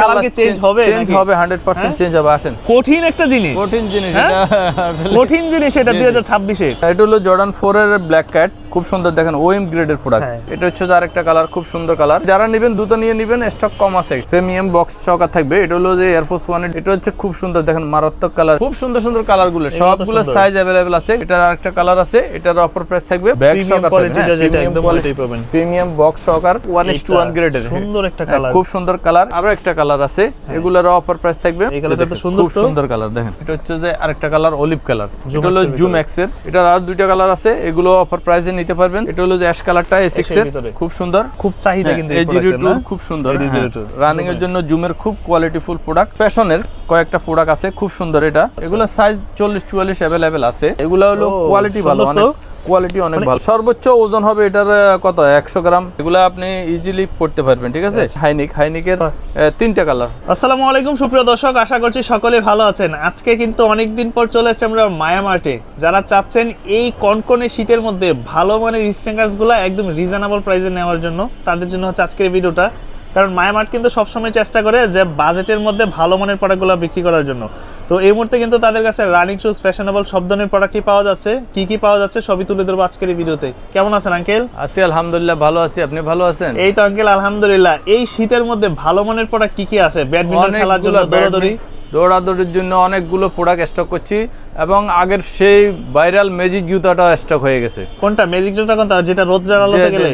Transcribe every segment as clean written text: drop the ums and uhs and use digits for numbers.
Colour কি change হবে? Change হবে 100% চেঞ্জ হবে। আসেন, কঠিন একটা জিনিস, কঠিন জিনিস এটা, কঠিন জিনিস এটা 2026 এর। এটা হলো জর্ডান 4 এর ব্ল্যাক ক্যাট, খুব সুন্দর দেখেন, ওএম গ্রেডের প্রোডাক্ট। এটা হচ্ছে আরেকটা কালার, খুব সুন্দর কালার। যারা নেবেন দ্রুত নিয়ে নেবেন, স্টক কম আছে। প্রিমিয়াম বক্স সহকারে থাকবে। এটা হলো যে এয়ারফোর্স 1 এর, এটা হচ্ছে খুব সুন্দর দেখেন, মারাত্মক কালার, খুব সুন্দর সুন্দর কালার গুলো, সবগুলো সাইজ अवेलेबल আছে। এটার আরেকটা কালার আছে, এটার অফার প্রাইস থাকবে ব্যাক সহকারে, যেটা একদম কোয়ালিটি পাবেন, প্রিমিয়াম বক্স সহকারে 1:1 গ্রেডের, সুন্দর একটা কালার, খুব সুন্দর কালার। আরো একটা কালার আছে, এগুলোর অফার প্রাইস থাকবে। এই কালারটা তো সুন্দর, খুব সুন্দর কালার দেখেন। এটা হচ্ছে যে আরেকটা কালার, অলিভ কালার, এটা হলো জুম এক্স এর। এটার আর দুইটা কালার আছে, এগুলো অফার প্রাইসে নিতে পারবেন। এটা হলো যে অ্যাশ কালারটা A6 এর, খুব সুন্দর, খুব চাহিদা কিন্তু এই প্রোডাক্টের, খুব সুন্দর রানিং এর জন্য জুমের খুব কোয়ালিটিফুল প্রোডাক্ট। ফ্যাশনের কয়েকটা প্রোডাক্ট আছে, খুব সুন্দর। এটা এগুলো সাইজ 40-44 अवेलेबल আছে। এগুলো হলো কোয়ালিটি ভালো, অনেক কোয়ালিটি অনেক ভালো। সর্বোচ্চ ওজন হবে এটার কত 100 গ্রাম। এগুলো আপনি ইজিলি পড়তে পারবেন, ঠিক আছে। হাইনিকের তিনটা কালার। আসসালামু আলাইকুম সুপ্রিয় দর্শক, আশা করছি সকলে ভালো আছেন। আজকে কিন্তু অনেকদিন পর চলে এসেছি আমরা মায়া মার্টে। যারা চাচ্ছেন এই কনকনে শীতের মধ্যে ভালো মানের স্নিকার্স গুলো একদম রিজনেবল প্রাইসে নেওয়ার জন্য, তাদের জন্য হচ্ছে আজকের এই ভিডিওটা। কারণ মায়া মার্ট কিন্তু সবসময় চেষ্টা করে যে বাজেটের মধ্যে ভালো মানের প্রোডাক্টগুলো বিক্রি করার জন্য। তো এই মুহূর্তে কিন্তু তাদের কাছে রানিং শুজ, ফ্যাশনেবল সব ধরনের প্রোডাক্টই পাওয়া যাচ্ছে। কি কি পাওয়া যাচ্ছে সবই তুলে ধরবো আজকের এই ভিডিওতে। কেমন আছেন আঙ্কেল? আছি আলহামদুলিল্লাহ, ভালো আছি। আপনি ভালো আছেন? এই তো আঙ্কেল আলহামদুলিল্লাহ। এই শীতের মধ্যে ভালো মানের প্রোডাক্ট কি কি আছে? ব্যাডমিন্টন খেলার জন্য দৌড়াদৌড়ির জন্য অনেকগুলো প্রোডাক্ট স্টক করছি, এবং আগের সেই ভাইরাল ম্যাজিক জুতাটা স্টক হয়ে গেছে। কোনটা ম্যাজিক জুতা? কোনটা যেটা রোদের আলোতে গেলে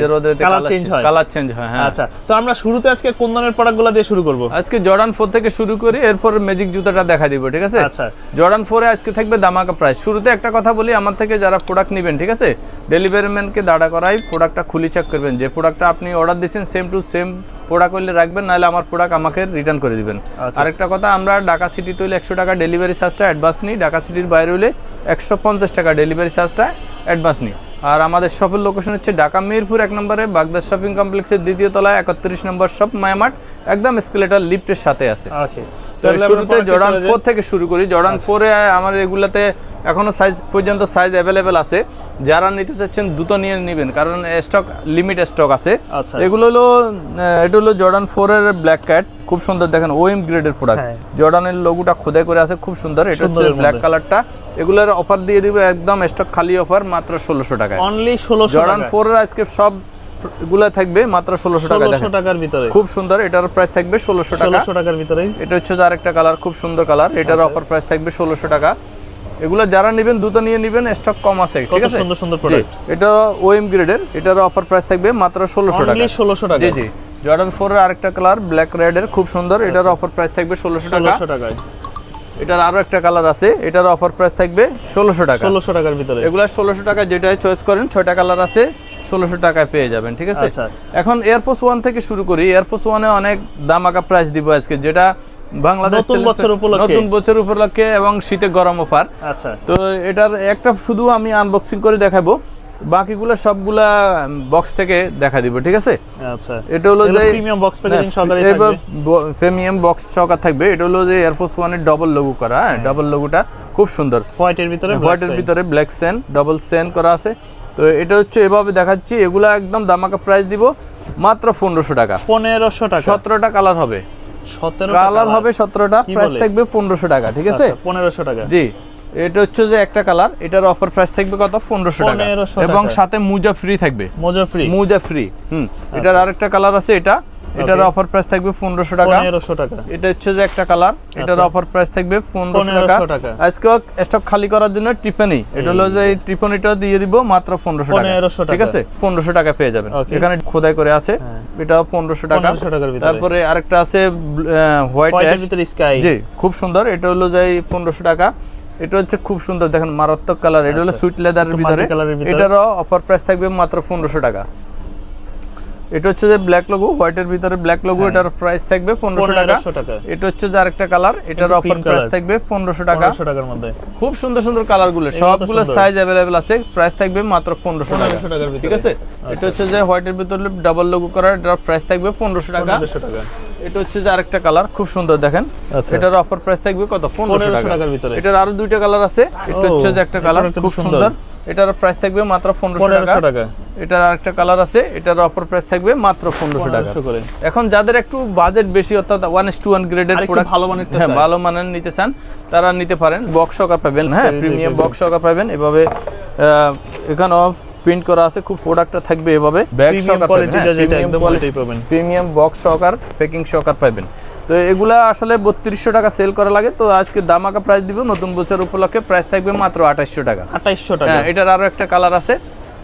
কালার চেঞ্জ হয়? কালার চেঞ্জ হয়, হ্যাঁ। আচ্ছা, তো আমরা শুরুতে আজকে কোন ধরনের প্রোডাক্টগুলো দিয়ে শুরু করব? আজকে জর্ডান 4 থেকে শুরু করি, এরপর ম্যাজিক জুতাটা দেখা দিব, ঠিক আছে। আচ্ছা, জর্ডান 4 এ আজকে থাকবে দামাকা প্রাইস। শুরুতে একটা কথা বলি, আমার থেকে যারা প্রোডাক্ট নেবেন, ঠিক আছে, ডেলিভারি ম্যানকে দাঁড়া করাই প্রোডাক্টটা খুলি চেক করবেন, যে প্রোডাক্টটা আপনি অর্ডার দিয়েছেন সেম টু সেম প্রোডাক্ট হলে রাখবেন, নাহলে আমার প্রোডাক্ট আমাকে রিটার্ন করে দিবেন। আরেকটা কথা, আমরা ঢাকা সিটিতে হলে 100 টাকা ডেলিভারি চার্জটা অ্যাডভান্স নিই, ঢাকা সিটির বাইরে হলে 150 টাকা ডেলিভারি চার্জটা অ্যাডভান্স নিই। আর আমাদের শপের লোকেশন হচ্ছে ঢাকা মিরপুর 1 নম্বরে, বাগদাদ শপিং কমপ্লেক্সের দ্বিতীয় তলায় 31 নম্বর শপ, মায়া মার্ট, একদম এসকেলেটর লিফটের সাথে আছে। তো শুরুতে জর্ডান 4 থেকে শুরু করি। জর্ডান 4 এ আমার এগুলাতে এখনো সাইজ পর্যন্ত সাইজ অ্যাভেলেবেল আছে। যারা নিতে চাচ্ছেন দ্রুত নিয়ে নেবেন, কারণ স্টক লিমিট স্টক আছে। এগুলো হলো, এটা হলো জর্ডান 4 এর ব্ল্যাক ক্যাট, খুব সুন্দর দেখেন, ওএম গ্রেডের প্রোডাক্ট। জর্ডানের লোগোটা খোদাই করে আছে, খুব সুন্দর। এটা হচ্ছে ব্ল্যাক কালারটা। এগুলোর অফার দিয়ে দিব একদম স্টক খালি অফার, মাত্র 1600 টাকায়। অনলি 1600 টাকা। জর্ডান 4 এর আজকে সব গুলা থাকবে মাত্র 1600 টাকা। 1600 টাকার ভিতরে, খুব সুন্দর। এটার প্রাইস থাকবে 1600 টাকা। 1600 টাকার ভিতরে। এটা হচ্ছে আরেকটা কালার, খুব সুন্দর কালার। এটার অফার প্রাইস থাকবে 1600 টাকা। এগুলো যারা নেবেন দ্রুত নিয়ে নেবেন, স্টক কম আছে, ঠিক আছে। সুন্দর সুন্দর প্রোডাক্ট। এটা ওএম গ্রেডের, এটার অফার প্রাইস থাকবে মাত্র 1600 টাকা। অনলি 1600 টাকা। জি জি। জর্ডান 4 এর আরেকটা কালার ব্ল্যাক রেড এর, খুব সুন্দর। এটার অফার প্রাইস থাকবে 1600 টাকা। 1600 টাকায়। এটার আরো একটা কালার আছে, এটার অফার প্রাইস থাকবে 1600 টাকা। 1600 টাকার ভিতরে। এগুলা 1600 টাকা, যেটাই চয়েস করেন, 6টা কালার আছে, 1600 টাকায় পেয়ে যাবেন, ঠিক আছে। এখন এয়ারফোর্স 1 থেকে শুরু করি। এয়ারফোর্স 1 এ অনেক দামাকা প্রাইস দিব আজকে, যেটা বাংলাদেশ নতুন বছর উপলক্ষে এবং শীতে গরম অফার। আচ্ছা, তো এটার একটা শুধু আমি আনবক্সিং করে দেখাবো, বাকিগুলো সবগুলা বক্স থেকে দেখা দিব, ঠিক আছে। আচ্ছা, এটা হলো যে প্রিমিয়াম বক্স প্যাকেজিং সহকারে থাকবে, প্রিমিয়াম বক্স সহকারে থাকবে। এটা হলো যে এয়ারফোর্স 1 এর ডাবল লোগো করা, হ্যাঁ, ডাবল লোগোটা খুব সুন্দর, হোয়াইটের ভিতরে ব্ল্যাক সেন, ডাবল সেন করা আছে। তো এটা হচ্ছে এভাবে দেখাচ্ছি। এগুলা একদম দামাকা প্রাইস দিব মাত্র 1500 টাকা। 1500 টাকা। 17টা কালার হবে, 17 কালার হবে, 17টা, প্রাইস থাকবে 1500 টাকা, ঠিক আছে। 1500 টাকা, জি। এটা হচ্ছে যে একটা কালার, এটার অফার প্রাইস থাকবে কত? 1500 টাকা, এবং সাথে মোজা ফ্রি থাকবে। মোজা ফ্রি। এটার আরেকটা কালার আছে, এটার অফার প্রাইস থাকবে 1500 টাকা। 1500 টাকা। এটা হচ্ছে যে একটা কালার, এটার অফার প্রাইস থাকবে 1500 টাকা। আজকে স্টক খালি করার জন্য টিফানি, এটা হলো যে টিফানিটা দিয়ে দিব মাত্র 1500 টাকা, ঠিক আছে। 1500 টাকা পেয়ে যাবেন। এখানে খোদাই করে আছে, এটা 1500 টাকা। তারপরে আরেকটা আছে হোয়াইটের ভিতরে স্কাই, জি, খুব সুন্দর। এটা হলো যে 1500 টাকা। এটা হচ্ছে খুব সুন্দর দেখেন, মারাত্মক কালার। এটা হলো সুইট লেদারের ভিতরে, এটারও অফার প্রাইস থাকবে মাত্র 1500 টাকা। এটা হচ্ছে যে ব্ল্যাক লোগো, হোয়াইটের ভিতরে ব্ল্যাক লোগো, এটার প্রাইস থাকবে 1500 টাকা। এটা হচ্ছে যে আরেকটা কালার, এটার অফার প্রাইস থাকবে 1500 টাকা। 1500 টাকার মধ্যে খুব সুন্দর সুন্দর কালারগুলো, সবগুলো সাইজ अवेलेबल আছে, প্রাইস থাকবে মাত্র 1500 টাকা, ঠিক আছে। এটা হচ্ছে যে হোয়াইটের ভিতরে ডাবল লোগো করা, এটার প্রাইস থাকবে 1500 টাকা। এটা হচ্ছে যে আরেকটা কালার, খুব সুন্দর দেখেন, এটার অফার প্রাইস থাকবে কত? 1500 টাকার ভিতরে। এটার আরো দুইটা কালার আছে। এটা হচ্ছে যে একটা কালার, খুব সুন্দর, এটার প্রাইস থাকবে মাত্র 1500 টাকা। এটার আরেকটা কালার আছে, এটার অফার প্রাইস থাকবে মাত্র 1500 টাকা করে। এখন যাদের একটু বাজেট বেশি অর্থাৎ 1:1 গ্রেডের প্রোডাক্ট ভালো মানের, হ্যাঁ ভালো মানের নিতে চান তারা নিতে পারেন। বক্স সহকারে পাবেন, হ্যাঁ প্রিমিয়াম বক্স সহকারে পাবেন। এভাবে এখানেও প্রিন্ট করা আছে, খুব প্রোডাক্টটা থাকবে এভাবে ব্যাগ সহকারে পাবেন, প্রিমিয়াম বক্স সহকার প্যাকিং সহকার পাবেন। তো এগুলা আসলে 3200 টাকা সেল করা লাগে, তো আজকে দামাকা প্রাইস দিব নতুন বছর উপলক্ষে, প্রাইস থাকবে মাত্র 2800 টাকা। 2800 টাকা। হ্যাঁ, এটার আরো একটা কালার আছে,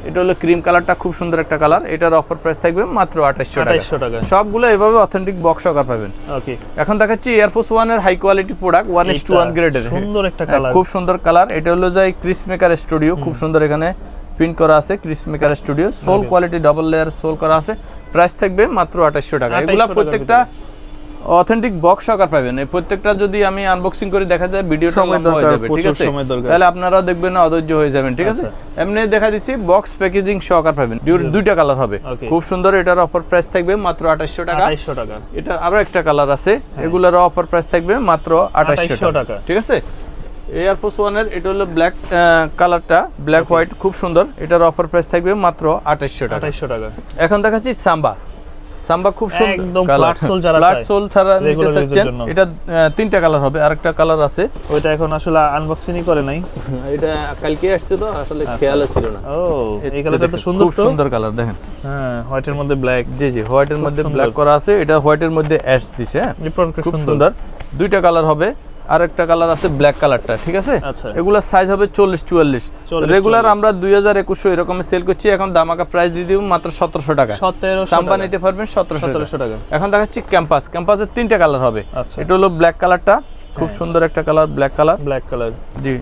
এটা হলো ক্রিম কালারটা, খুব সুন্দর একটা কালার। এটার অফার প্রাইস থাকবে মাত্র 2800 টাকা। সবগুলো এভাবে অথেন্টিক বক্স সহকার পাবেন। ওকে, এখন দেখাচ্ছি এয়ারফোর্স 1 এর হাই কোয়ালিটি প্রোডাক্ট 1:1 গ্রেডের, সুন্দর একটা কালার, খুব সুন্দর কালার। এটা হলো যে ক্রিস মেকার স্টুডিও, খুব সুন্দর এখানে প্রিন্ট করা আছে Chris maker studio, soul quality double layer soul করা আছে। প্রাইস থাকবে মাত্র 2800 টাকা। এগুলা প্রত্যেকটা অথেন্টিক বক্স সহকার পাবেন। এই প্রত্যেকটা যদি আমি আনবক্সিং করে দেখা যায় ভিডিওটা লম্বা হয়ে যাবে, ঠিক আছে? তাহলে আপনারাও দেখবেন না, অধৈর্য হয়ে যাবেন, ঠিক আছে? এমনি দেখা দিচ্ছি বক্স প্যাকেজিং সহকার পাবেন, দুইটা কালার হবে, খুব সুন্দর। এটার অফার প্রাইস থাকবে মাত্র 2800 টাকা। 2800 টাকা। এটার আরো একটা কালার আছে, এগুলোর অফার প্রাইস থাকবে মাত্র 2800 টাকা, ঠিক আছে? এয়ারফোর্স 1 এর এটা হলো ব্ল্যাক কালারটা, ব্ল্যাক হোয়াইট, খুব সুন্দর। এটার অফার প্রাইস থাকবে মাত্র 2800 টাকা। 2800 টাকা। এখন দেখাচ্ছি সাম্বা, সাম্বা খুব সুন্দর একদম ফ্ল্যাট সোল, যারা ফ্ল্যাট সোল ছাড়া নিতে চাচ্ছেন, এটা তিনটা কালার হবে, আরেকটা কালার আছে, ওইটা এখন আসলে আনবক্সিংই করে নাই, এটা কালকে আসছে তো আসলে খেয়াল ছিল না। ও, এই কালারটা তো সুন্দর, খুব সুন্দর কালার দেখেন। হ্যাঁ, হোয়াইটের মধ্যে ব্ল্যাক, জি জি, হোয়াইটের মধ্যে ব্ল্যাক করা আছে, এটা হোয়াইটের মধ্যে অ্যাশ দিছে, হ্যাঁ খুব সুন্দর। দুইটা কালার হবে, আরেকটা কালার আছে ব্ল্যাক কালারটা, ঠিক আছে? এগুলা সাইজ হবে 40-44। রেগুলার আমরা 2200 এরকম সেল করছি, এখন দামাকা প্রাইস দিয়ে দিব মাত্র 1700 টাকা। 1700 সাম্বা নিতে পারবেন 1700 টাকা। এখন দেখাচ্ছি ক্যাম্পাস, ক্যাম্পাসের তিনটা কালার হবে। এটা হলো ব্ল্যাক কালারটা, খুব সুন্দর একটা কালার, ব্ল্যাক কালার, জি।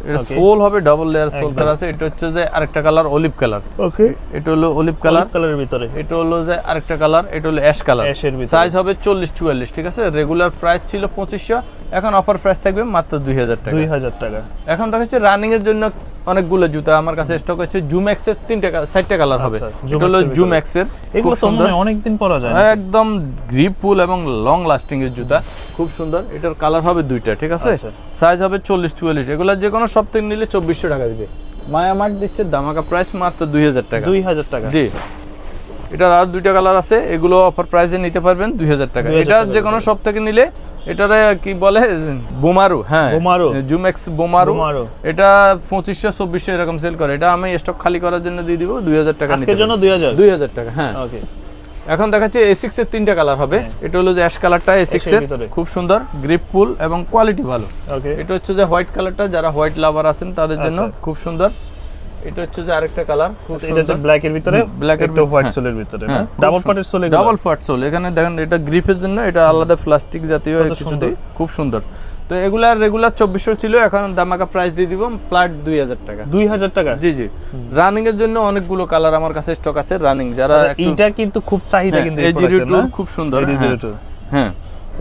এটা সোল হবে ডাবল লেয়ার সোল করা আছে। এটা হচ্ছে যে আরেকটা কালার অলিভ কালার, ওকে, এটা হলো অলিভ কালারের ভিতরে। এটা হলো যে আরেকটা কালার, এটা হলো অ্যাশ কালার, অ্যাশের ভিতরে। সাইজ হবে 40-44, ঠিক আছে? রেগুলার প্রাইস ছিল 2500, এখন অফার প্রাইস থাকবে মাত্র 2000 টাকা। 2000 টাকা। এখন দেখাচ্ছি রানিং এর জন্য অনেকগুলো জুতা আমার কাছে স্টক আছে। জুম্যাক্স এর 4টা কালার হবে। এটা হলো জুম্যাক্স এর, এগুলো তো অনেক দিন পরা যায়, একদম গ্রিপফুল এবং লং লাস্টিং এর জুতা, খুব সুন্দর। এটার কালার হবে দুইটা, ঠিক আছে? সাইজ হবে 40-44। এগুলা যে কোনো সব থেকে নিলে 2400 টাকা দিবে। মায়া মার্ট দিচ্ছে দামাকা প্রাইস মাত্র 2000 টাকা। 2000 টাকা, জি। এটার আর দুইটা কালার আছে, এগুলো অফার প্রাইসে নিতে পারবেন 2000 টাকা। এটা যে কোনো সব থেকে নিলে, এটারে কি বলে বোমারু, হ্যাঁ বোমারু, জুম্যাক্স বোমারু। এটা 2500-2400 এরকম সেল করে। এটা আমি স্টক খালি করার জন্য দিয়ে দিব 2000 টাকা। আজকের জন্য 2000 টাকা, হ্যাঁ ওকে। এখন দেখাচ্ছি A6 এর তিনটা কালার হবে। এটা হলো যে অ্যাশ কালারটা A6 এর, খুব সুন্দর, গ্রিপফুল এবং কোয়ালিটি ভালো। ওকে, এটা হচ্ছে যে হোয়াইট কালারটা, যারা হোয়াইট লাভার আছেন তাদের জন্য খুব সুন্দর। এটা হচ্ছে যে আরেকটা কালার, এটা হচ্ছে ব্ল্যাক এর ভিতরে, ব্ল্যাক এর হোয়াইট সোলের ভিতরে, ডাবল পার্টের সোল, ডাবল পার্ট সোল। এখানে দেখেন এটা গ্রিপের জন্য, এটা আলাদা প্লাস্টিক জাতীয় কিছু দিয়ে, খুব সুন্দর। তো এগুলা রেগুলার 2400 ছিল, এখন দামাকা প্রাইস দিয়ে দিব ফ্ল্যাট 2000 টাকা। 2000 টাকা, জি জি। রানিং এর জন্য অনেকগুলো কালার আমার কাছে স্টক আছে রানিং, যারা এটা কিন্তু খুব চাহিদা, কিন্তু এই প্রোডাক্টের না, খুব সুন্দর। হ্যাঁ,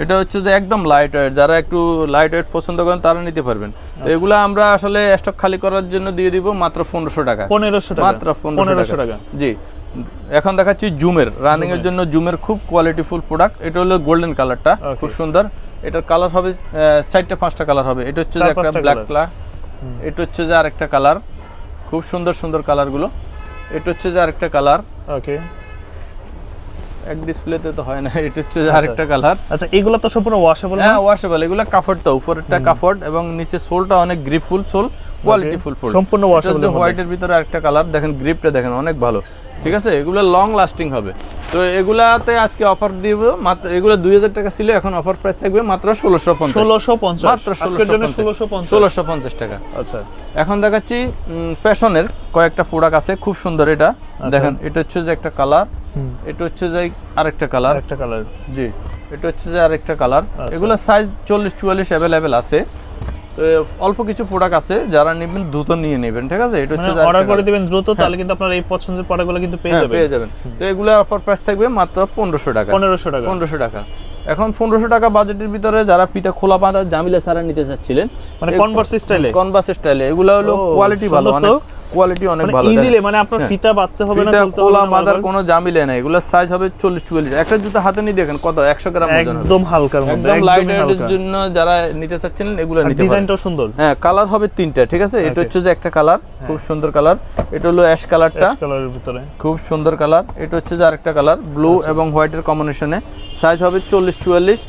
এটা হচ্ছে যে একদম লাইট ওয়েট, যারা একটু লাইট ওয়েট পছন্দ করেন তারা নিতে পারবেন। এগুলা আমরা আসলে স্টক খালি করার জন্য দিয়ে দিব মাত্র 1500 টাকা। 1500 টাকা, মাত্র 1500 টাকা, জি। এখন দেখাচ্ছি জুমের, রানিং এর জন্য জুমের খুব কোয়ালিটিফুল প্রোডাক্ট। এটা হলো গোল্ডেন কালারটা, খুব সুন্দর। এটার কালার হবে 4টা-5টা কালার হবে। এটা হচ্ছে যে একটা ব্ল্যাক কালার, এটা হচ্ছে যে আরেকটা কালার, খুব সুন্দর সুন্দর কালারগুলো। এটা হচ্ছে যে আরেকটা কালার, ওকে, এক ডিসপ্লেতে তো হয় না। এটা হচ্ছে যে আরেকটা কালার। আচ্ছা, এগুলো তো সম্পূর্ণ ওয়াশেবল? হ্যাঁ ওয়াশেবল। এগুলো কাপড়, তো উপরেরটা কাপড় এবং নিচে সোলটা অনেক গ্রিপফুল সোল, কোয়ালিটিফুল সোল, সম্পূর্ণ ওয়াশেবল। হোয়াইটের ভিতরে আরেকটা কালার দেখেন, গ্রিপটা দেখেন অনেক ভালো, ঠিক আছে? এগুলো লং লাস্টিং হবে। তো এগুলাতে আজকে অফার দিব মাত্র, এগুলো 2000 টাকা ছিল, এখন অফার প্রাইস থাকবে মাত্র 1650। মাত্র আজকের জন্য 1650 টাকা। আচ্ছা, এখন দেখাচ্ছি ফ্যাশনের কয়েকটা প্রোডাক্ট আছে, খুব সুন্দর। এটা দেখেন, এটা হচ্ছে যে একটা কালার, এটা হচ্ছে যে আরেকটা কালার, জি। এটা হচ্ছে যে আরেকটা কালার। এগুলো সাইজ 40-44 अवेलेबल আছে। তো অল্প কিছু প্রোডাক্ট আছে, যারা নেবেন দ্রুত নিয়ে নেবেন, ঠিক আছে? এটা হচ্ছে অর্ডার করে দিবেন দ্রুত, তাহলে কিন্তু আপনারা এই পছন্দের প্রোডাক্টগুলো কিন্তু পেয়ে যাবেন। তো এগুলা অফার প্রাইস থাকবে মাত্র 1500 টাকা। 1500 টাকা। এখন 1500 টাকা বাজেটের ভিতরে যারা ফিতা খোলা পাতা জামিলা সারা নিতে চাচ্ছিলেন, মানে কনভার্স স্টাইলে, এগুলা হলো কোয়ালিটি ভালো, অনেক কোয়ালিটি অনেক ভালো ইজিলি মানে আপনার ফিতা বাঁধতে হবে না, খুলতে হবে কোলা না, মাদার কোনো ঝামেলা নাই। এগুলোর সাইজ হবে 40-44। একটা জুতা হাতে নিয়ে দেখেন কত 100 গ্রাম ওজন হবে, একদম হালকার মধ্যে, একদম লাইট ওয়েটের জন্য যারা নিতে চাচ্ছেন এগুলো নিতে পারেন। ডিজাইনটাও সুন্দর। হ্যাঁ, কালার হবে 3টা, ঠিক আছে। এটা হচ্ছে যে একটা কালার, খুব সুন্দর কালার। এটা হলো অ্যাশ কালারটা, অ্যাশ কালারের ভিতরে খুব সুন্দর কালার। এটা হচ্ছে যে আরেকটা কালার, ব্লু এবং হোয়াইটের কম্বিনেশনে। সাইজ হবে 40-44।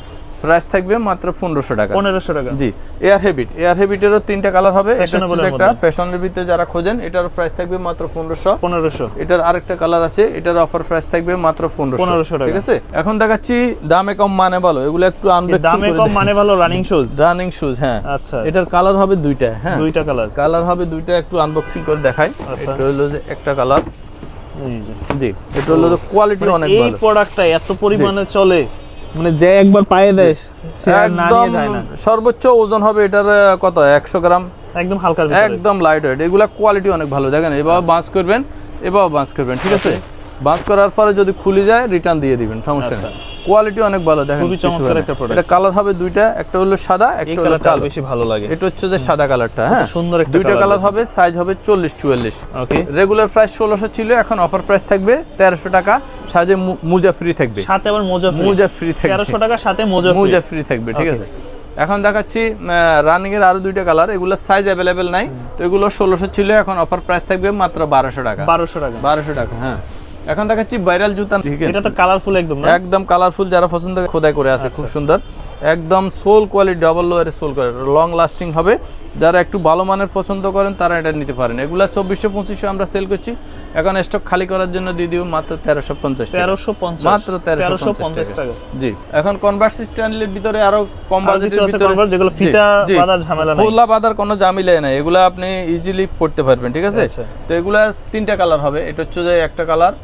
প্রাইস থাকবে মাত্র 1500 টাকা। 1500 টাকা। জি, এয়ার হেবিটেরও 3টা কালার হবে। এটা হচ্ছে Fashionable একটা মধ্যে। ফ্যাশনের ভিতরে যারা খোঁজেন, এটার প্রাইস থাকবে মাত্র 1500। 1500। এটার আরেকটা কালার আছে, এটার অফার প্রাইস থাকবে মাত্র 1500 টাকা। ঠিক আছে। এখন দেখাচ্ছি দামে কম মানে ভালো, এগুলো একটু আনবক্সিং দামে কম মানে ভালো, রানিং শুজ। রানিং শুজ, হ্যাঁ। আচ্ছা, এটার কালার হবে 2টা, হ্যাঁ, 2টা কালার। কালার হবে 2টা, একটু আনবক্সিং করে দেখাই। আচ্ছা। এটা হলো যে একটা কালার, এই যে জি। এটা হলো যে কোয়ালিটি অনেক এই ভালো। প্রোডাক্টটা এত পরিমাণে চলে, মানে যে একবার পায়ে দেয় সে আর না একদম নিয়ে যায় না। সর্বোচ্চ ওজন হবে এটার কত 100 গ্রাম, একদম হালকার ভিতরে। একদম লাইট ওয়েট। এগুলা কোয়ালিটি অনেক ভালো, দেখেন এভাবে বাঁচ করবেন, এভাবে বাঁচ করবেন, ঠিক আছে। বাঁচ করার পরে যদি খুলে যায় রিটার্ন দিয়ে দিবেন, সমস্যা নেই। কোয়ালিটি অনেক ভালো, দেখেন খুবই চমৎকার একটা প্রোডাক্ট। এটা কালার হবে 2টা, একটা হলো সাদা, এই একটা হলো কালারটা কালো। বেশি ভালো লাগে। এটা হচ্ছে যে সাদা কালারটা, হ্যাঁ, সুন্দর একটা 2টা কালার হবে। সাইজ হবে 40-44। ওকে। রেগুলার প্রাইস 1600 ছিল, এখন অফার প্রাইস থাকবে 1300 টাকা। সাথে মোজা ফ্রি থাকবে, সাথে আবার মোজা ফ্রি থাকবে। 1300 টাকা সাথে মোজা ফ্রি থাকবে, ঠিক আছে। এখন দেখাচ্ছি রানিং এর আরো 2টা কালার, এগুলো সাইজ अवेलेबल নাই, তো এগুলো 1600 ছিল, এখন অফার প্রাইস থাকবে মাত্র 1200 টাকা। 1200 টাকা। 1200 টাকা, হ্যাঁ। এখন দেখাচ্ছি ভাইরাল জুতা, এটা তো কালারফুল একদম না? একদম কালারফুল, যারা পছন্দ করে খোদাই করে আছে, খুব সুন্দর, একদম সোল কোয়ালিটি, ডাবল লোয়ারের সোল কোয়ালিটি, লং লাস্টিং হবে। যারা একটু ভালো মানের পছন্দ করেন তারা এটা নিতে পারেন। এগুলা 2400-2500 আমরা সেল করছি, এখন স্টক খালি করার জন্য দিয়ে দিব মাত্র 1350 টাকা। 1350, মাত্র 1350 টাকা। জি। এখন কনভার্স স্টাইলের ভিতরে আরো কম বাজেটের ভিতরে কনভার্স, যেগুলো ফিতা বাঁধার ঝামেলা নাই, খোলা বাঁধার কোনো ঝামেলা নাই, এগুলা আপনি ইজিলি পড়তে পারবেন, ঠিক আছে। তো এগুলা 3টা কালার হবে। এটা হচ্ছে যে একটা কালার,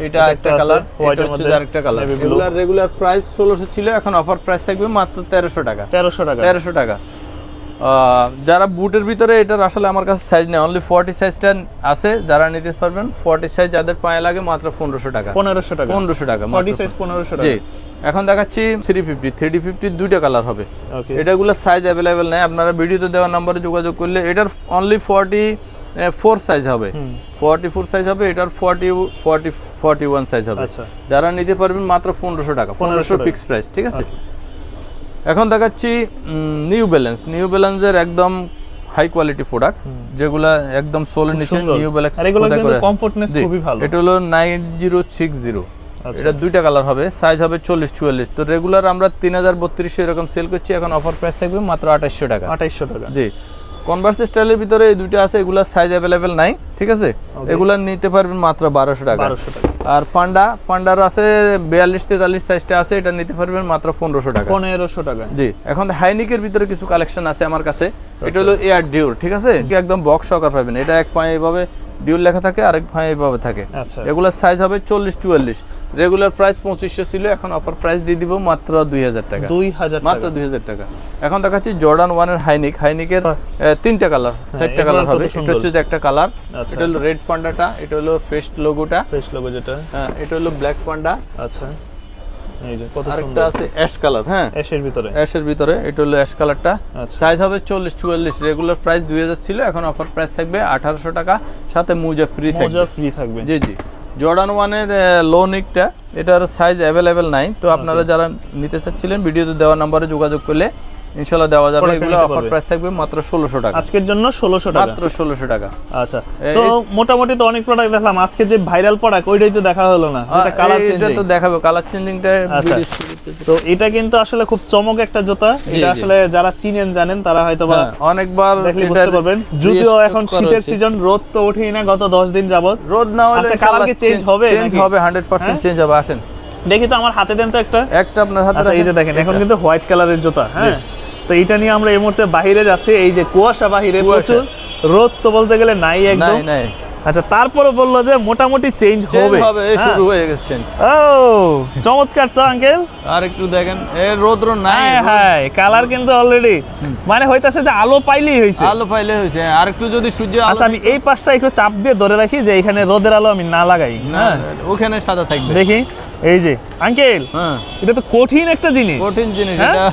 এটা একটা কালার, এটা হচ্ছে যে আরেকটা কালার। এগুলার রেগুলার প্রাইস 1600 ছিল, এখন অফার প্রাইস থাকবে মাত্র 1300 টাকা। 1300 টাকা। 1300 টাকা। যারা বুটের ভিতরে, এটার আসলে আমার কাছে সাইজ নেই, অনলি 40 সাইজটা আছে, যারা নিতে পারবেন 40 সাইজ যাদের পায়ে লাগে মাত্র 1500 টাকা। 1500 টাকা। 1500 টাকা 40 সাইজ 1500 টাকা। জি। এখন দেখাচ্ছি 350 2টা কালার হবে। ওকে। এটাগুলো সাইজ अवेलेबल নাই, আপনারা ভিডিওতে দেওয়া নম্বরে যোগাযোগ করলে এটার অনলি 44 সাইজ হবে, 44 সাইজ হবে, এটার 41 সাইজ হবে। আচ্ছা। যারা নিতে পারবেন মাত্র 1500 টাকা, 1500 ফিক্স প্রাইস, ঠিক আছে। এখন দেখাচ্ছি নিউ ব্যালেন্সের একদম হাই কোয়ালিটি প্রোডাক্ট, যেগুলা একদম সোলের নিচে নিউ ব্যালেন্স, আর এগুলো কিন্তু কমফোর্টনেস খুবই ভালো। এটা হলো 9060। এটা 2টা কালার হবে, সাইজ হবে 40-44। তো রেগুলার আমরা 3000-3200 এরকম সেল করছি, এখন অফার প্রাইস থাকবে মাত্র 2800 টাকা। 2800 টাকা। জি। কনভার্স স্টাইলের ভিতরে এই 2টা আছে, এগুলা সাইজ अवेलेबल নাই, ঠিক আছে। এগুলা নিতে পারবেন মাত্র 1200 টাকা। 1200 টাকা। আর পান্ডার আছে 42-43 সাইজটা আছে, এটা নিতে পারবেন মাত্র 1500 টাকা। 1500 টাকা। জি। এখন হাইনিকের ভিতরে কিছু কালেকশন আছে আমার কাছে, এটা হলো এয়ার ডিউর, ঠিক আছে। একদম বক্স সহকার পাবেন, এটা এক পায়ে এইভাবে ডিউর লেখা থাকে, আরেক পায়ে এইভাবে থাকে। আচ্ছা। এগুলোর সাইজ হবে 40-44। রেগুলার প্রাইস 2500 ছিল, এখন অফার প্রাইস দিয়ে দিব মাত্র 2000 টাকা। 2000 মাত্র 2000 টাকা। এখন দেখাচ্ছি জর্ডান 1 এর হাইনিকের 3টা কালার, 4টা কালার হবে। এটা হচ্ছে যে একটা কালার, এটা হলো রেড পান্ডাটা, এটা হলো ফেস্ট লোগোটা, ফ্রেশ লোগো যেটা, হ্যাঁ, এটা হলো ব্ল্যাক পান্ডা। আচ্ছা, এই যে কত আরেকটা সুন্দর আছে অ্যাশ কালার, হ্যাঁ, অ্যাশের ভিতরে, এটা হলো অ্যাশ কালারটা। আচ্ছা। সাইজ হবে 40-44। রেগুলার প্রাইস 2000 ছিল, এখন অফার প্রাইস থাকবে 1800 টাকা, সাথে মোজা ফ্রি থাকবে। জি জি। জর্ডান 1 এর লো নিকটা, এটার সাইজ अवेलेबल নাই, তো আপনারা যারা নিতে চাচ্ছিলেন ভিডিওতে দেওয়া নম্বরে যোগাযোগ করলে ইনশাআল্লাহ দেওয়া যাবে। এগুলো অফার প্রাইস থাকবে মাত্র 1600 টাকা। আজকের জন্য 1600 টাকা, মাত্র 1600 টাকা। আচ্ছা। তো মোটামুটি তো অনেক প্রোডাক্ট দেখলাম, আজকে যে ভাইরাল প্রোডাক্ট ওইটাই তো দেখা হলো না, যেটা কালার চেঞ্জ। এটা তো দেখাবো কালার চেঞ্জিংটা। তো এটা কিন্তু আসলে খুব চমক একটা জুতা, এটা আসলে যারা চিনেন জানেন তারা হয়তোবা অনেকবার দেখলে বুঝতে পারবেন। যদিও এখন শীতের সিজন, রোদ তো ওঠেই না গত 10 দিন যাবত। রোদ না হলে কালার কি চেঞ্জ হবে? চেঞ্জ হবে, 100% চেঞ্জ হবে। আসেন দেখি তো, আমার হাতে দেন তো একটা আপনার হাতে। আচ্ছা, এই যে দেখেন, এখন কিন্তু হোয়াইট কালারের জুতা, হ্যাঁ। তো এটা নিয়ে আমরা এই মুহূর্তে বাইরে যাচ্ছি, এই যে কুয়াশা বাহিরে প্রচুর, রোদ তো বলতে গেলে নাই একদম। নাই। আচ্ছা, তারপরে বললো যে মোটামুটি চেঞ্জ হবে, শুরু হয়ে গেছে। ও চমৎকার তো আঙ্কেল। আর একটু দেখেন, এই রোদ নাই, হ্যাঁ, কালার কিন্তু অলরেডি মানে হইতাছে যে আলো পাইলেই হইছে, আলো পাইলে হইছে। আর একটু যদি সূর্য আলো। আচ্ছা, আমি এই পাশটা একটু চাপ দিয়ে ধরে রাখি যে এখানে রোদের আলো আমি না লাগাই, না, ওখানে সাদা থাকবে। দেখি এই যে আঙ্কেল, হ্যাঁ এটা তো কঠিন একটা জিনিস, কঠিন জিনিস হ্যাঁ? এটা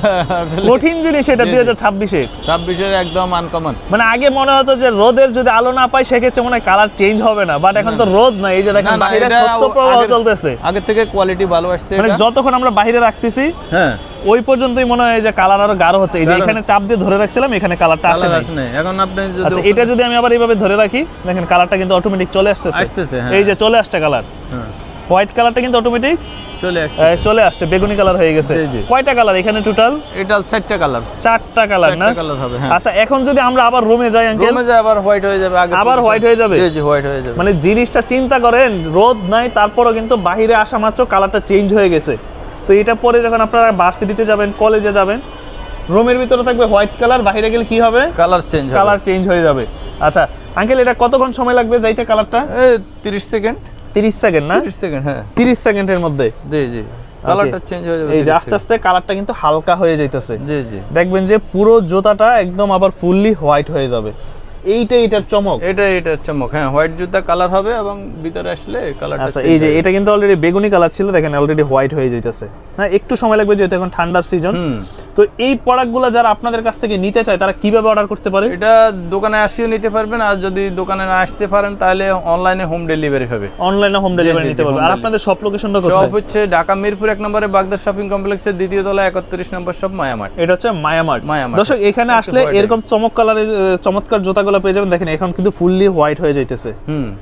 আসলে কঠিন জিনিস এটা 2026-এর। 26-এর একদম আনকমন। মানে আগে মনে হতো যে রোদের যদি আলো না পাই সেক্ষেত্রে মনে হয় কালার চেঞ্জ হবে না, বাট এখন তো রোদ না, এই যে দেখেন না, না, বাইরে এটা সত্য প্রবাহ আগের- চলতেছে। আগে থেকে কোয়ালিটি ভালো আসছে মানে এটা। যতক্ষণ আমরা বাইরে রাখতেছি হ্যাঁ ওই পর্যন্তই মনে হয় যে কালার আরো গাঢ় হচ্ছে। এই যে গাঢ় এখানে চাপ দিয়ে ধরে রাখছিলাম, এখানে কালারটা আসে কালার নাই। আসে নাই। এখন আপনি যদি আচ্ছা, এটা যদি আমি আবার এইভাবে ধরে রাখি, দেখেন কালারটা কিন্তু অটোমেটিক চলে আসতেছে। আসতেছে, হ্যাঁ। এই যে চলে আসছে কালার, হ্যাঁ হোয়াইট কালারটা কিন্তু অটোমেটিক চলে আসছে। চলে আসছে, বেগুনি কালার হয়ে গেছে। জি, জি। কয়টা কালার এখানে টোটাল? এটা 4টা কালার। 4টা কালার না? 4টা কালার হবে, হ্যাঁ। আচ্ছা, এখন যদি আমরা আবার রুমে যাই আঙ্কেল, রুমে যায় আবার হোয়াইট হয়ে যাবে আগে আবার থেকে। white হয়ে যাবে? জি জি হোয়াইট হয়ে যাবে। মানে জিনিসটা চিন্তা করেন, রোদ নাই তারপরও কিন্তু বাইরে আসা মাত্র কালারটা চেঞ্জ হয়ে গেছে। তো এটা পরে যখন আপনারা ভার্সিটিতে যাবেন, কলেজে যাবেন, রুমের ভিতরে থাকবে হোয়াইট কালার, বাইরে গেলে কি হবে? কালার চেঞ্জ হবে। কালার চেঞ্জ হয়ে যাবে। আচ্ছা আঙ্কেল, এটা কতক্ষণ সময় লাগবে যাইতে কালারটা? এই 30 সেকেন্ড। 30 সেকেন্ড না? 30 সেকেন্ড, হ্যাঁ। 30 সেকেন্ডের মধ্যে জি জি কালারটা চেঞ্জ হয়ে যাবে। এই যে 30 আস্তে আস্তে কালারটা কিন্তু হালকা হয়ে যাইতেছে। সেকেন্ড। জি জি দেখবেন যে পুরো জুতাটা একদম আবার ফুললি হোয়াইট হয়ে যাবে। এইটাই এটার চমক। এটার চমক, হ্যাঁ। হোয়াইট জুতা কালার হবে এবং ভিতরে আসলে কালারটা আচ্ছা, এই যে এটা কিন্তু অলরেডি বেগুনি কালার ছিল, দেখেন অলরেডি হোয়াইট হয়ে যাইতেছে। হ্যাঁ, একটু সময় লাগবে যেহেতু এখন ঠান্ডার সিজন। তো এই প্রোডাক্টগুলো যারা আপনাদের কাছ থেকে নিতে চায় তারা কিভাবে অর্ডার করতে পারে? এটা দোকানে আসিও নিতে পারবেন, আর যদি দোকানে না আসতে পারেন তাহলে অনলাইনে হোম ডেলিভারি হবে। অনলাইনে হোম ডেলিভারি জি, নিতে জি, পারবে। home আর delivery। আপনাদের শপ লোকেশনটা সব কোথায়? হচ্ছে ঢাকা মিরপুর 1 নম্বরে বাগদার শপিং কমপ্লেক্সের 2য় তলায় 31 নম্বর শপ মায়ামার্ট। এটা হচ্ছে মায়ামার্ট। মায়ামার্ট। দর্শক, এখানে একটু আসলে white এরকম চমক কালারের চমৎকার জুতাগুলো পেয়ে যাবেন। দেখেন এখন কিন্তু ফুললি হোয়াইট হয়ে যাইতেছে।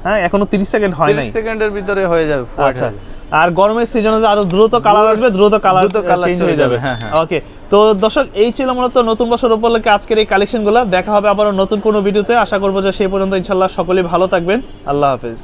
হ্যাঁ, এখনো 30 সেকেন্ড হয় নাই। 30 সেকেন্ডের ভিতরে হয়ে যাবে white আচ্ছা, হয়ে যাবে। আর গরমের সিজনে আরো দ্রুত কালার আসবে, দ্রুত কালার চেঞ্জ চলে হয়ে যাবে। হ্যাঁ হ্যাঁ। ওকে, তো দর্শক, এই ছিল মূলত নতুন বছর উপলক্ষে আজকের এই কালেকশনগুলো। দেখা হবে আবারও নতুন কোনো ভিডিওতে। আশা করবো যে সেই পর্যন্ত ইনশাল্লাহ সকলেই ভালো থাকবেন। আল্লাহ হাফেজ।